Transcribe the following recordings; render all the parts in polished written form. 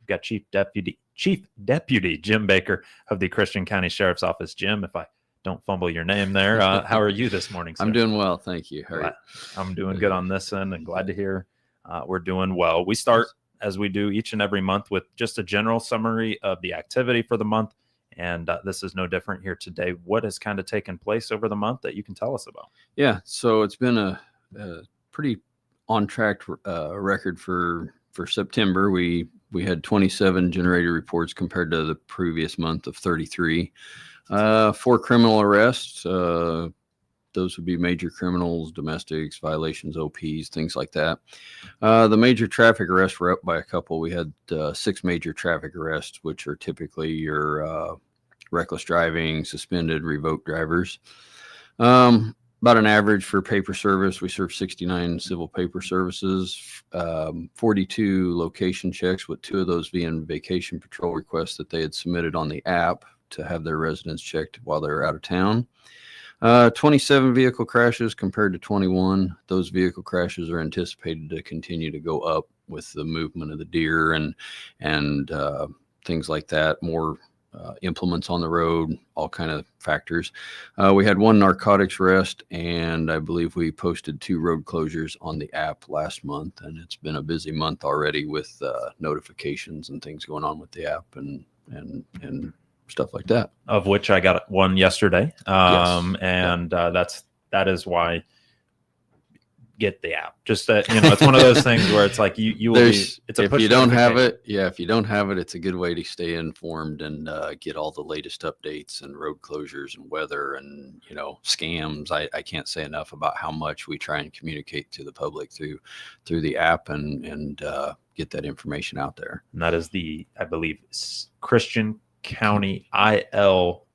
We've got Chief Deputy Jim Baker of the Christian County Sheriff's Office. Jim, if I don't fumble your name there, how are you this morning, sir? I'm doing well, thank you. I'm doing good on this end, and glad to hear we're doing well. We start, as we do each and every month, with just a general summary of the activity for the month, and this is no different here today. What has kind of taken place over the month that you can tell us about? Yeah, so it's been a pretty on-track record for September. We had 27 generated reports compared to the previous month of 33. 4 criminal arrests. Those would be major criminals, domestics, violations, OPs, things like that. The major traffic arrests were up by a couple. We had 6 major traffic arrests, which are typically your reckless driving, suspended, revoked drivers. About an average for paper service, we serve 69 civil paper services, 42 location checks, with 2 of those being vacation patrol requests that they had submitted on the app to have their residents checked while they're out of town. 27 vehicle crashes compared to 21. Those vehicle crashes are anticipated to continue to go up with the movement of the deer and things like that. More implements on the road, all kind of factors. We had 1 narcotics arrest, and I believe we posted 2 road closures on the app last month, and it's been a busy month already with notifications and things going on with the app and stuff like that. Of which I got one yesterday, Yes. That is why get the app. Just that, it's one of those things where it's like you will be. It's a if you don't have it, it's a good way to stay informed and get all the latest updates and road closures and weather and scams. I can't say enough about how much we try and communicate to the public through the app and get that information out there. And that is I believe, Christian County IL.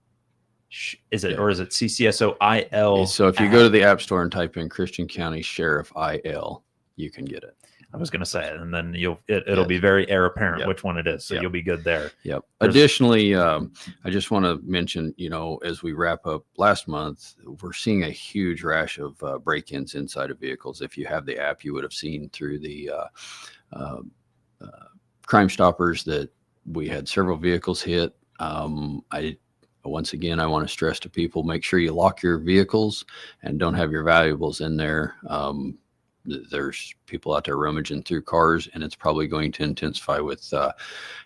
Is it, or is it CCSO IL? So if you go to the App Store and type in Christian County Sheriff IL, you can get it. I was going to say it, and then it'll be very apparent which one it is. So you'll be good there. Yep. Additionally, I just want to mention, as we wrap up last month, we're seeing a huge rash of break-ins inside of vehicles. If you have the app, you would have seen through the Crime Stoppers that we had several vehicles hit. Once again, I want to stress to people, make sure you lock your vehicles and don't have your valuables in there. There's people out there rummaging through cars, and it's probably going to intensify with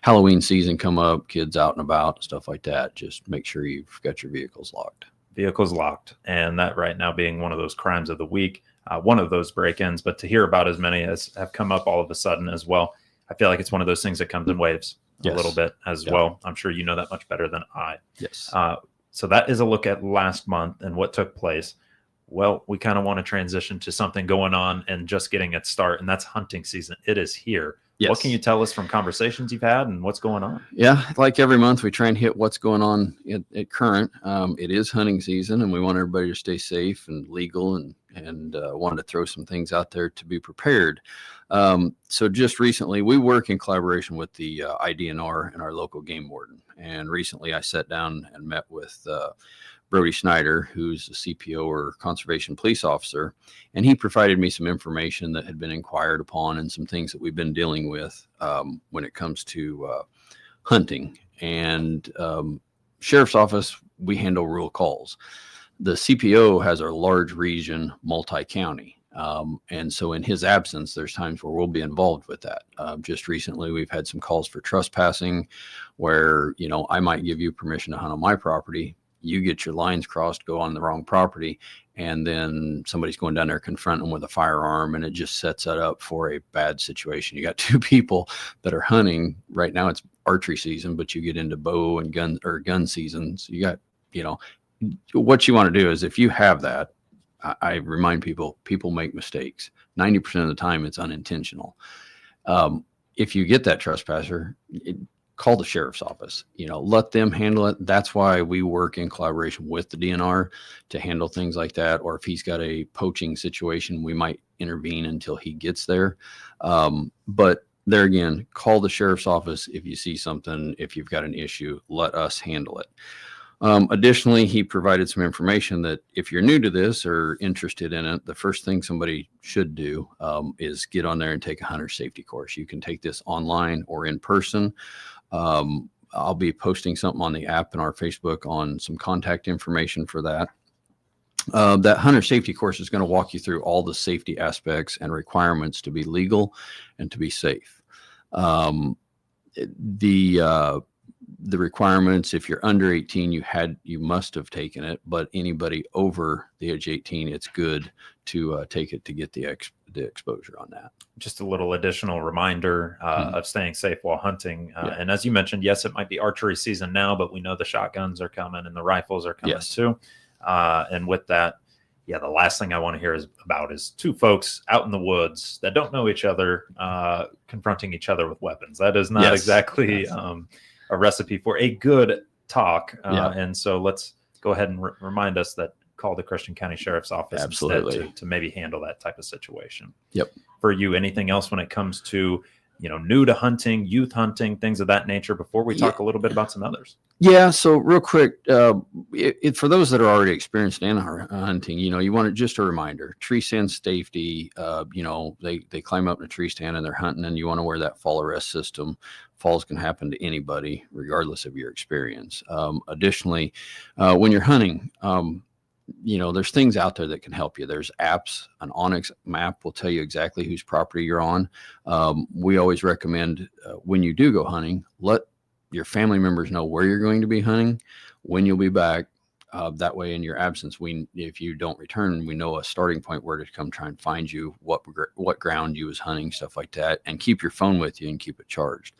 Halloween season come up, kids out and about, stuff like that. Just make sure you've got your vehicles locked. Vehicles locked. And that right now being one of those crimes of the week, one of those break-ins, but to hear about as many as have come up all of a sudden as well, I feel like it's one of those things that comes in waves. A little bit as well. I'm sure you know that much better than I. Yes. So that is a look at last month and what took place. Well, we kind of want to transition to something going on and just getting its start, and that's hunting season. It is here. Yes. What can you tell us from conversations you've had and what's going on? Yeah, like every month, we try and hit what's going on at current. It is hunting season, and we want everybody to stay safe and legal, and wanted to throw some things out there to be prepared. So just recently, we work in collaboration with the IDNR and our local game warden. And recently, I sat down and met with Brody Snyder, who's a CPO or conservation police officer, and he provided me some information that had been inquired upon and some things that we've been dealing with when it comes to hunting. And Sheriff's Office, we handle rural calls. The CPO has a large region, multi-county. And so in his absence, there's times where we'll be involved with that. Just recently, we've had some calls for trespassing where, I might give you permission to hunt on my property. You get your lines crossed, go on the wrong property, and then somebody's going down there confronting them with a firearm, and it just sets that up for a bad situation. You got 2 people that are hunting. Right now it's archery season, but you get into bow and gun seasons. You got, what you want to do is, if you have that, I remind people make mistakes. 90% of the time it's unintentional. If you get that trespasser, call the sheriff's office, let them handle it. That's why we work in collaboration with the DNR to handle things like that. Or if he's got a poaching situation, we might intervene until he gets there. But there again, call the sheriff's office if you see something, if you've got an issue, let us handle it. Additionally, he provided some information that if you're new to this or interested in it, the first thing somebody should do is get on there and take a hunter safety course. You can take this online or in person. I'll be posting something on the app and our Facebook on some contact information for that. That hunter safety course is going to walk you through all the safety aspects and requirements to be legal and to be safe. The requirements, if you're under 18, you must have taken it, but anybody over the age 18, it's good to take it to get the exposure on that. Just a little additional reminder of staying safe while hunting. And as you mentioned, yes, it might be archery season now, but we know the shotguns are coming and the rifles are coming too. And with that, the last thing I want to hear is two folks out in the woods that don't know each other confronting each other with weapons. That is not exactly a recipe for a good talk. And so let's go ahead and remind us that call the Christian County Sheriff's Office instead to maybe handle that type of situation. For you, anything else when it comes to new to hunting, youth hunting, things of that nature, before we talk a little bit about some others? So real quick, for those that are already experienced in hunting, you want just a reminder, tree stand safety, they climb up in a tree stand and they're hunting, and you want to wear that fall arrest system. Falls can happen to anybody, regardless of your experience. Additionally, when you're hunting, there's things out there that can help you. There's apps. An Onyx map will tell you exactly whose property you're on. We always recommend when you do go hunting, let your family members know where you're going to be hunting, when you'll be back. That way, in your absence, if you don't return, we know a starting point where to come try and find you, what ground you was hunting, stuff like that, and keep your phone with you and keep it charged.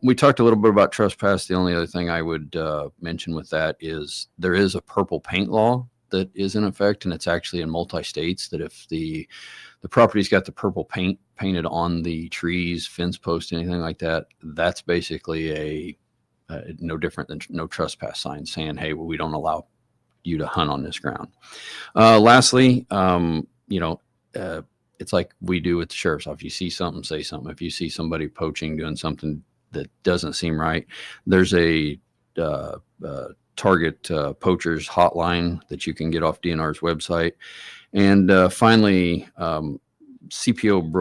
We talked a little bit about trespass. The only other thing I would mention with that is there is a purple paint law that is in effect, and it's actually in multi-states, that if the property's got the purple paint painted on the trees, fence posts, anything like that, that's basically no different than no trespass sign saying, hey, we don't allow you to hunt on this ground. Lastly, it's like we do with the sheriff's office. If you see something, say something. If you see somebody poaching, doing something that doesn't seem right, there's a target poachers hotline that you can get off DNR's website. And finally, CPO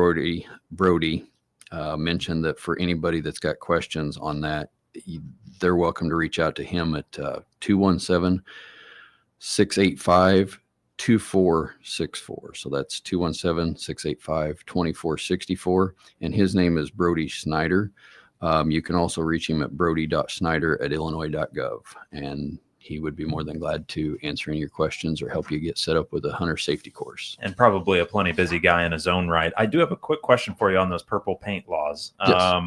Brody mentioned that for anybody that's got questions on that, they're welcome to reach out to him at 217-685-2464. So that's 217-685-2464. And his name is Brody Snyder. You can also reach him at brody.snyder@illinois.gov. And he would be more than glad to answer any of your questions or help you get set up with a hunter safety course. And probably a plenty busy guy in his own right. I do have a quick question for you on those purple paint laws. Yes.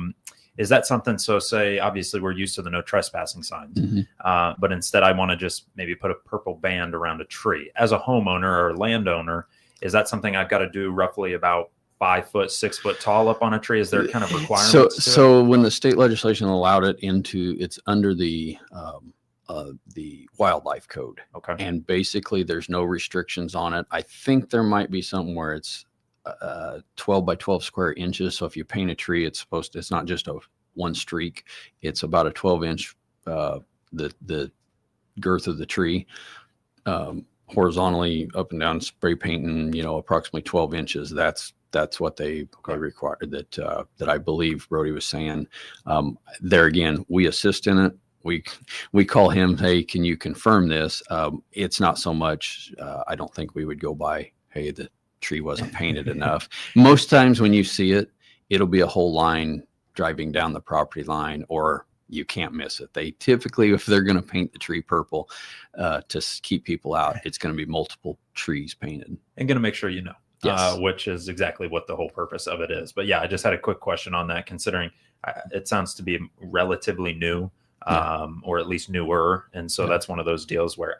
Is that something, so say, obviously we're used to the no trespassing signs, but instead I want to just maybe put a purple band around a tree. As a homeowner or landowner, is that something I've got to do roughly about 5 foot, 6 foot tall up on a tree? Is there kind of requirements? So when the state legislation allowed it it's under the wildlife code. Okay. And basically there's no restrictions on it. I think there might be something where it's 12 by 12 square inches. So if you paint a tree, it's not just one streak. It's about a 12-inch, the girth of the tree, horizontally up and down, spray painting, approximately 12 inches. That's what they require, that I believe Brody was saying. There again, we assist in it. We call him, hey, can you confirm this? It's not so much, I don't think we would go by, hey, the tree wasn't painted enough. Most times when you see it, it'll be a whole line driving down the property line, or you can't miss it. They typically, if they're going to paint the tree purple to keep people out, it's going to be multiple trees painted. And going to make sure you know. Yes. Which is exactly what the whole purpose of it is. But yeah, I just had a quick question on that, considering it sounds to be relatively new, or at least newer. And so that's one of those deals where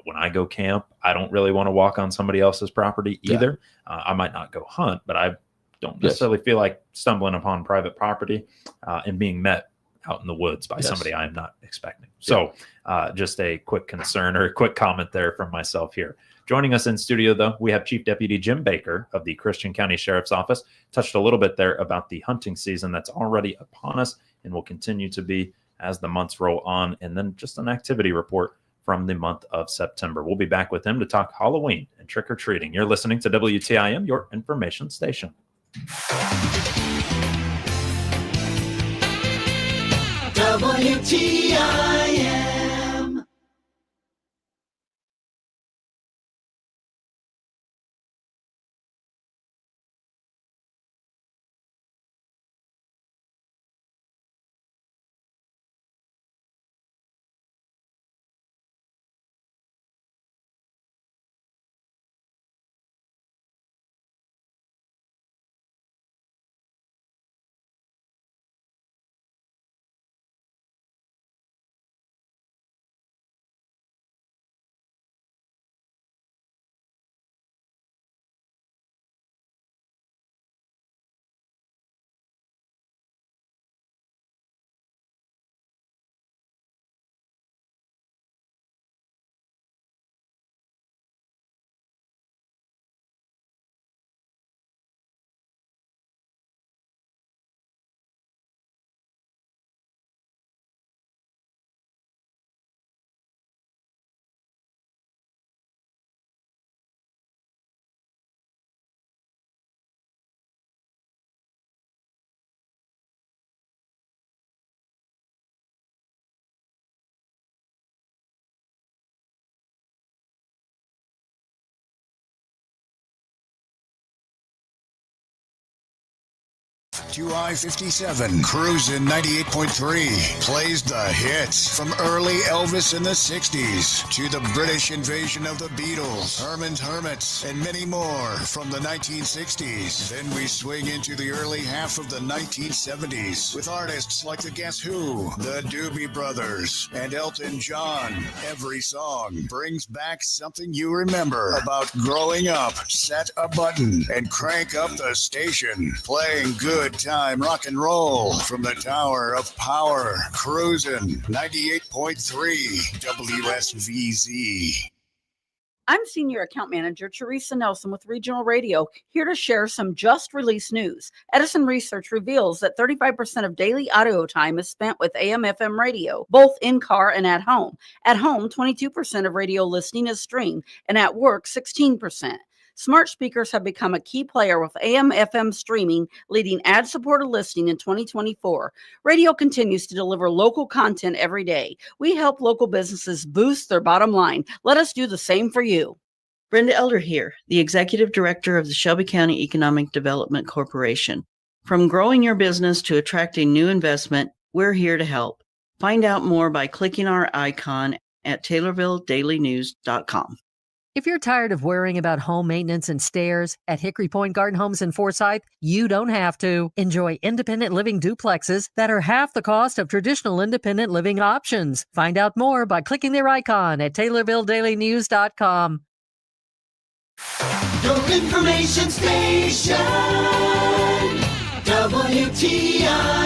when I go camp, I don't really want to walk on somebody else's property either. I might not go hunt, but I don't necessarily feel like stumbling upon private property and being met out in the woods by somebody I'm not expecting. So just a quick concern or a quick comment there from myself here. Joining us in studio, though, we have Chief Deputy Jim Baker of the Christian County Sheriff's Office. Touched a little bit there about the hunting season that's already upon us and will continue to be as the months roll on, and then just an activity report from the month of September. We'll be back with him to talk Halloween and trick-or-treating. You're listening to WTIM, your information station. WTIM. To I-57, cruising 98.3, plays the hits from early Elvis in the 60s to the British invasion of the Beatles, Herman's Hermits, and many more from the 1960s. Then we swing into the early half of the 1970s with artists like the Guess Who, the Doobie Brothers, and Elton John. Every song brings back something you remember about growing up. Set a button and crank up the station, playing good time rock and roll from the Tower of Power, cruising 98.3 WSVZ. I'm Senior Account Manager Teresa Nelson with Regional Radio, here to share some just released news. Edison Research reveals that 35% of daily audio time is spent with AM/FM radio, both in car and at home. At home, 22% of radio listening is streamed, and at work, 16%. Smart speakers have become a key player with AM/FM streaming, leading ad-supported listening in 2024. Radio continues to deliver local content every day. We help local businesses boost their bottom line. Let us do the same for you. Brenda Elder here, the Executive Director of the Shelby County Economic Development Corporation. From growing your business to attracting new investment, we're here to help. Find out more by clicking our icon at TaylorvilleDailyNews.com. If you're tired of worrying about home maintenance and stairs, at Hickory Point Garden Homes in Forsyth, you don't have to. Enjoy independent living duplexes that are half the cost of traditional independent living options. Find out more by clicking their icon at TaylorvilleDailyNews.com. Your information station, WTIM.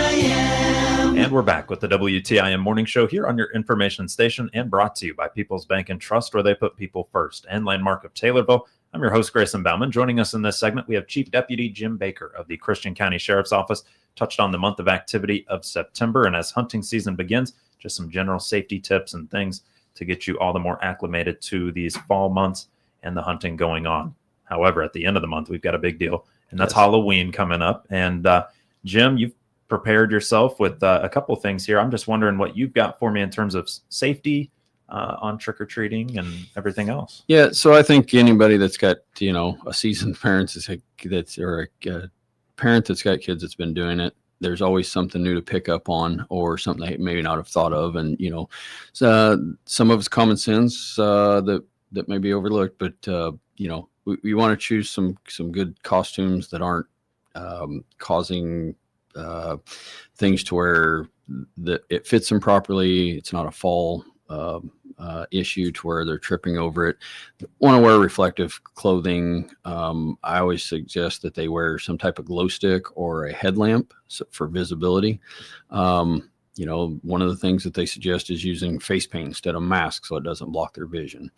And we're back with the WTIM Morning Show here on your information station, and brought to you by People's Bank and Trust, where they put people first, and Landmark of Taylorville. I'm your host, Grayson Bauman. Joining us in this segment, we have Chief Deputy Jim Baker of the Christian County Sheriff's Office. Touched on the month of activity of September, and as hunting season begins, just some general safety tips and things to get you all the more acclimated to these fall months and the hunting going on. However, at the end of the month, we've got a big deal, and that's Halloween coming up. And Jim, you've prepared yourself with a couple of things here. I'm just wondering what you've got for me in terms of safety on trick-or-treating and everything else. Yeah, so I think anybody that's got, a seasoned parent or a parent that's got kids that's been doing it, there's always something new to pick up on, or something they maybe not have thought of. And, so some of it's common sense that may be overlooked, but, we want to choose some good costumes that aren't causing things to where it fits them properly. It's not a fall issue to where they're tripping over it. Want to wear reflective clothing. I always suggest that they wear some type of glow stick or a headlamp for visibility. One of the things that they suggest is using face paint instead of masks, so it doesn't block their vision.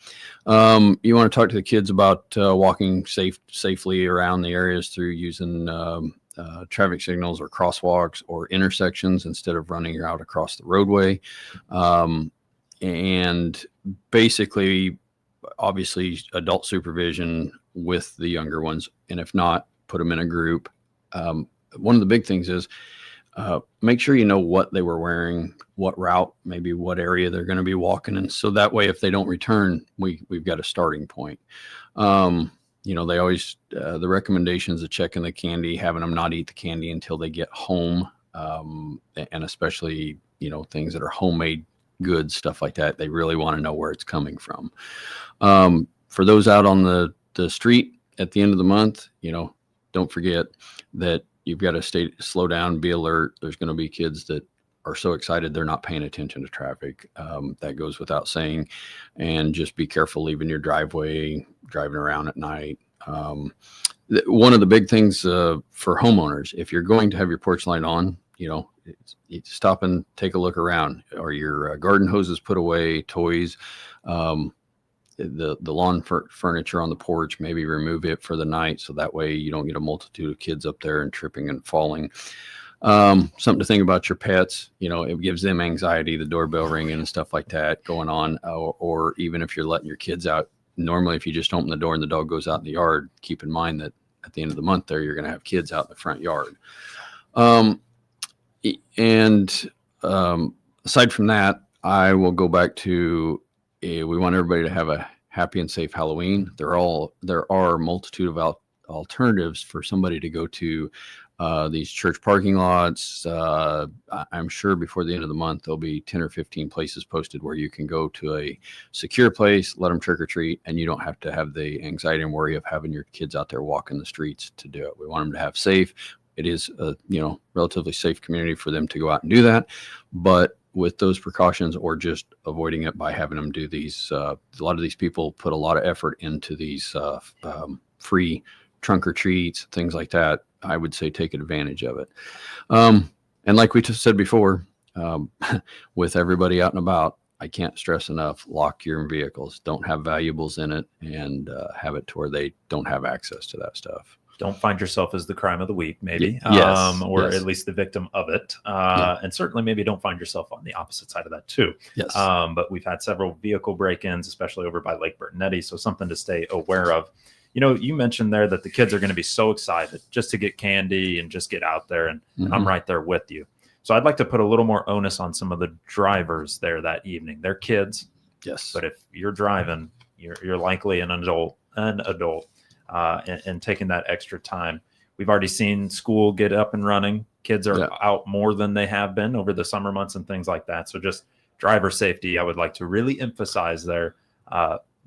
You want to talk to the kids about walking safely around the areas through using traffic signals or crosswalks or intersections instead of running out across the roadway. And basically, obviously, adult supervision with the younger ones. And if not, put them in a group. One of the big things is make sure you know what they were wearing, what route, maybe what area they're going to be walking in. So that way, if they don't return, we've got a starting point. They always, the recommendations of checking the candy, having them not eat the candy until they get home. And especially, things that are homemade goods, stuff like that. They really want to know where it's coming from. For those out on the street at the end of the month, don't forget that you've got to slow down, be alert. There's going to be kids that are so excited they're not paying attention to traffic. That goes without saying. And just be careful leaving your driveway, driving around at night. One of the big things for homeowners, if you're going to have your porch light on, you stop and take a look around. Are your garden hoses put away, toys, the lawn furniture on the porch, maybe remove it for the night. So that way you don't get a multitude of kids up there and tripping and falling. Something to think about your pets, it gives them anxiety, the doorbell ringing and stuff like that going on. Or even if you're letting your kids out, normally if you just open the door and the dog goes out in the yard, keep in mind that at the end of the month there, you're going to have kids out in the front yard. Aside from that, I will go back to, we want everybody to have a happy and safe Halloween. There are a multitude of alternatives for somebody to go to these church parking lots. I'm sure before the end of the month, there'll be 10 or 15 places posted where you can go to a secure place, let them trick or treat, and you don't have to have the anxiety and worry of having your kids out there walking the streets to do it. We want them to have safe. It is a relatively safe community for them to go out and do that. But with those precautions, or just avoiding it by having them do these, a lot of these people put a lot of effort into these free trunk or treats, things like that. I would say take advantage of it. And like we just said before, with everybody out and about, I can't stress enough, lock your vehicles. Don't have valuables in it, and have it to where they don't have access to that stuff. Don't find yourself as the crime of the week, maybe, Yes, or yes. at least the victim of it. And certainly maybe don't find yourself on the opposite side of that too. Yes. But we've had several vehicle break-ins, especially over by Lake Bertinetti. So something to stay aware of. You mentioned there that the kids are going to be so excited just to get candy and just get out there. And I'm right there with you. So I'd like to put a little more onus on some of the drivers there that evening. They're kids. Yes. But if you're driving, you're likely an adult. And taking that extra time. We've already seen school get up and running. Kids are out more than they have been over the summer months and things like that. So just driver safety, I would like to really emphasize there.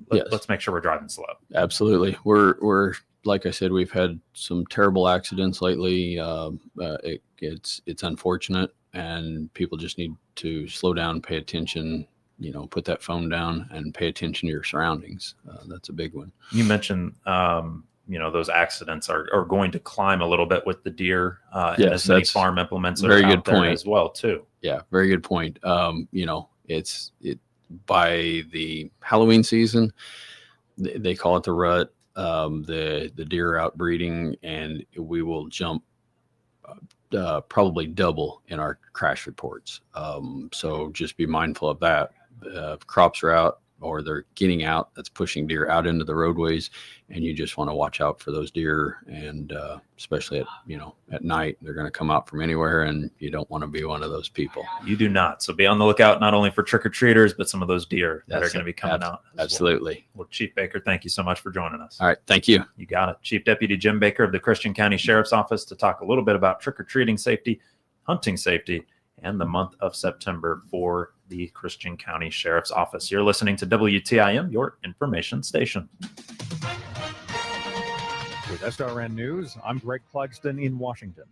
Let's make sure we're driving slow. Absolutely. We're like I said, we've had some terrible accidents lately. It's unfortunate, and people just need to slow down, pay attention. Put that phone down and pay attention to your surroundings. That's a big one. You mentioned, those accidents are going to climb a little bit with the deer and as many farm implements that very are good out there point as well too. Yeah, very good point. It's by the Halloween season, they call it the rut. The deer are out breeding, and we will jump probably double in our crash reports. So just be mindful of that. Crops are out, or they're getting out. That's pushing deer out into the roadways, and you just want to watch out for those deer. And especially at night, they're going to come out from anywhere, and you don't want to be one of those people. You do not. So be on the lookout not only for trick-or-treaters, but some of those deer that are going to be coming out. Absolutely. Well, Chief Baker, thank you so much for joining us. All right, thank you. You got it. Chief Deputy Jim Baker of the Christian County Sheriff's Office to talk a little bit about trick-or-treating safety, hunting safety, and the month of September for the Christian County Sheriff's Office. You're listening to WTIM, your information station. With SRN News, I'm Greg Clugston in Washington.